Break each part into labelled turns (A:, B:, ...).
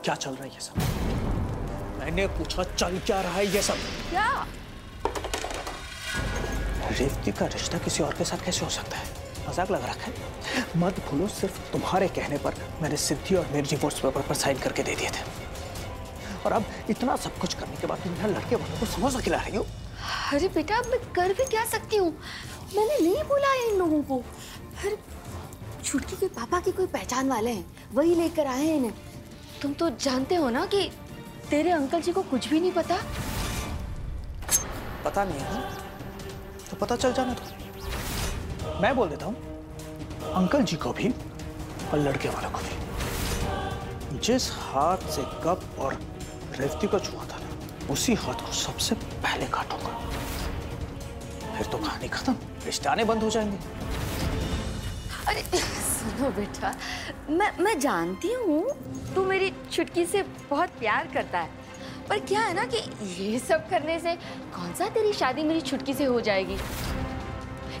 A: क्या चल रहा है ये सब? मैंने पूछा चल क्या रहा है ये सब?
B: क्या?
A: रेवती का रिश्ता किसी और के साथ कैसे हो सकता है? मजाक लग रखा है? मत भूलो, सिर्फ तुम्हारे कहने पर मैंने सिद्धि और मेरे डिवोर्स पेपर पर साइन करके दे दिए थे। और अब इतना सब कुछ करने के बाद तुम यहाँ लड़के वालों को समोसा खिला रही हो।
B: अरे बेटा, मैं कर भी क्या सकती हूँ? मैंने नहीं बुलाया इन लोगों को। अरे छुटकी के पापा की कोई पहचान वाले हैं, वही लेकर आए हैं इन्हें। तुम तो जानते हो ना कि तेरे अंकल जी को कुछ भी नहीं पता।
A: पता नहीं है तो पता चल जाना तो मैं बोल देता हूँ अंकल जी को भी और लड़के वालों को भी। जिस हाथ से कप और रेवती को छुआ था ना, उसी हाथ को सबसे पहले काटूंगा। फिर तो कहानी खत्म, रिश्ते बंद हो जाएंगे।
B: अरे सुनो बेटा, मैं जानती हूँ तू मेरी छुटकी से बहुत प्यार करता है, पर क्या है ना कि ये सब करने से कौन सा तेरी शादी मेरी छुटकी से हो जाएगी,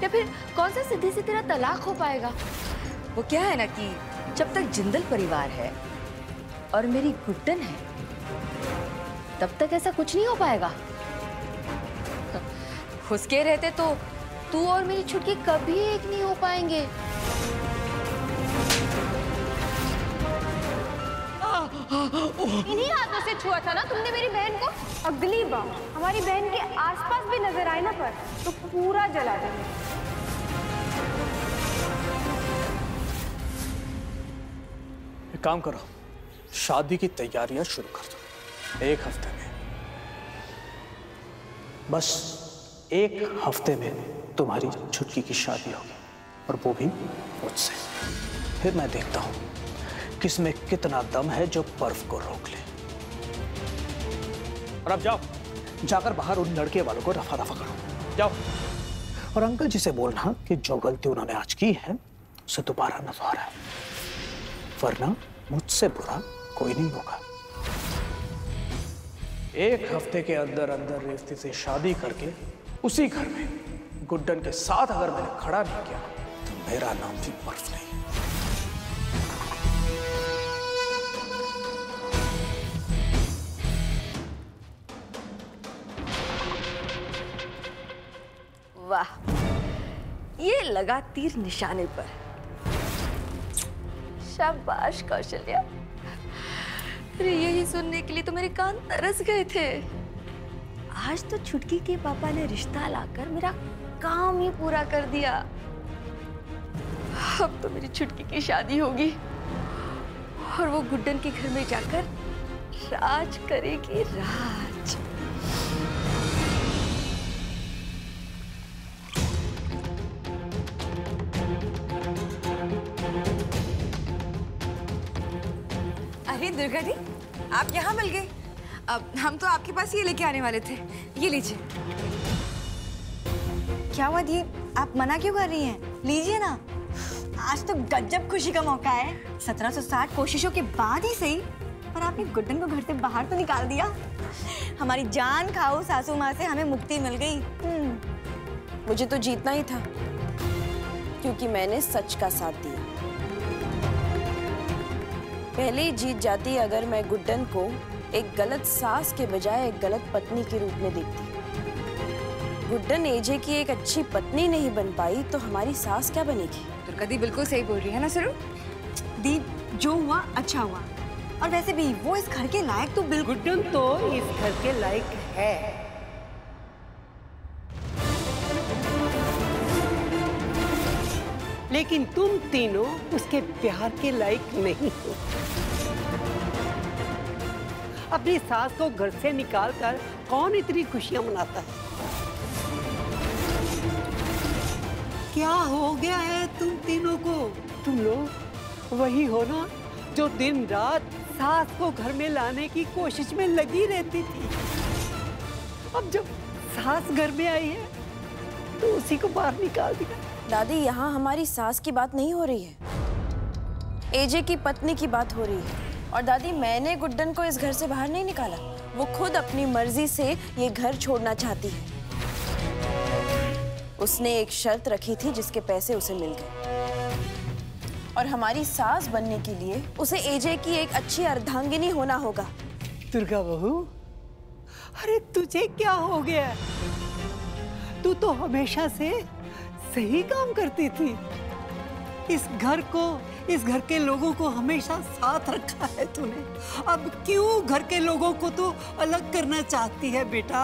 B: या फिर कौन सा सिद्धि से तेरा तलाक हो पाएगा। वो क्या है ना कि जब तक जिंदल परिवार है और मेरी गुड्डन है, तब तक ऐसा कुछ नहीं हो पाएगा। उसके रहते तो तू और मेरी छुटकी कभी एक नहीं हो पाएंगे।
C: इन्हीं हाथों से छुआ था ना तुमने मेरी बहन को। अगली बार हमारी बहन के आसपास भी नजर आए ना पर तो पूरा जला देंगे।
A: एक काम करो, शादी की तैयारियां शुरू कर दो। एक हफ्ते में, बस एक हफ्ते में तुम्हारी छुटकी की शादी होगी, और वो भी मुझसे। फिर मैं देखता हूं किसमें कितना दम है जो बर्फ को रोक ले। और अब जाओ, जाकर बाहर उन लड़के वालों को रफा दफा करो। जाओ, और अंकल जी से बोलना कि जो गलती उन्होंने आज की है उसे दोबारा न दोहराए, वरना मुझसे बुरा कोई नहीं होगा। एक हफ्ते के अंदर अंदर रेवती से शादी करके उसी घर में गुड्डन के साथ अगर मैंने खड़ा नहीं किया तो मेरा नाम भी बर्फ नहीं।
B: वाह, ये लगा तीर निशाने पर। शाबाश कौशल्या। अरे यही सुनने के लिए तो मेरे कान तरस गए थे। आज तो छुटकी के पापा ने रिश्ता लाकर मेरा काम ही पूरा कर दिया। अब तो मेरी छुटकी की शादी होगी और वो गुड्डन के घर में जाकर राज करेगी, राज।
D: अरे दुर्गा दी, आप यहाँ मिल गए। अब हम तो आपके पास ये लेके आने वाले थे। ये लीजिए। क्या हुआ दी, आप मना क्यों कर रही हैं? लीजिए ना, आज तो गजब खुशी का मौका है। 1760 कोशिशों के बाद ही सही, पर आपने गुड्डन को घर से बाहर तो निकाल दिया। हमारी जान खाओ सासू माँ से हमें मुक्ति मिल गई।
E: मुझे तो जीतना ही था, क्योंकि मैंने सच का साथ दिया। पहले ही जीत जाती अगर मैं गुड्डन को एक गलत सास के बजाय एक गलत पत्नी के रूप में देखती। गुड्डन एजे की एक अच्छी पत्नी नहीं बन पाई तो हमारी सास क्या बनेगी?
D: दुर्गा दी बिल्कुल सही बोल रही है ना सरू? दी, जो हुआ अच्छा हुआ। और वैसे भी वो इस घर के लायक तो बिल्कुल।
F: गुड्डन तो इस घर के लायक है। लेकिन तुम तीनों उसके प्यार के लायक नहीं हो। अपनी सास को घर से निकालकर कौन इतनी खुशियां मनाता है? क्या हो गया है तुम तीनों को? तुम लोग वही हो ना जो दिन रात सास को घर में लाने की कोशिश में लगी रहती थी। अब जब सास घर में आई है तो उसी को बाहर निकाल दिया।
E: दादी, यहाँ हमारी सास की बात नहीं हो रही है, एजे की पत्नी की बात हो रही है। और दादी, मैंने गुड्डन को इस घर से बाहर नहीं निकाला, वो खुद अपनी मर्जी से ये घर छोड़ना चाहती है। उसने एक शर्त रखी थी जिसके पैसे उसे मिल गए। और हमारी सास बनने के लिए उसे एजे की एक अच्छी अर्धांगिनी होना होगा।
F: दुर्गा बहू, अरे तुझे क्या हो गया? तू तो हमेशा से सही काम करती थी। इस घर को, इस घर के लोगों को हमेशा साथ रखा है तूने। अब क्यों घर के लोगों को तू अलग करना चाहती है बेटा?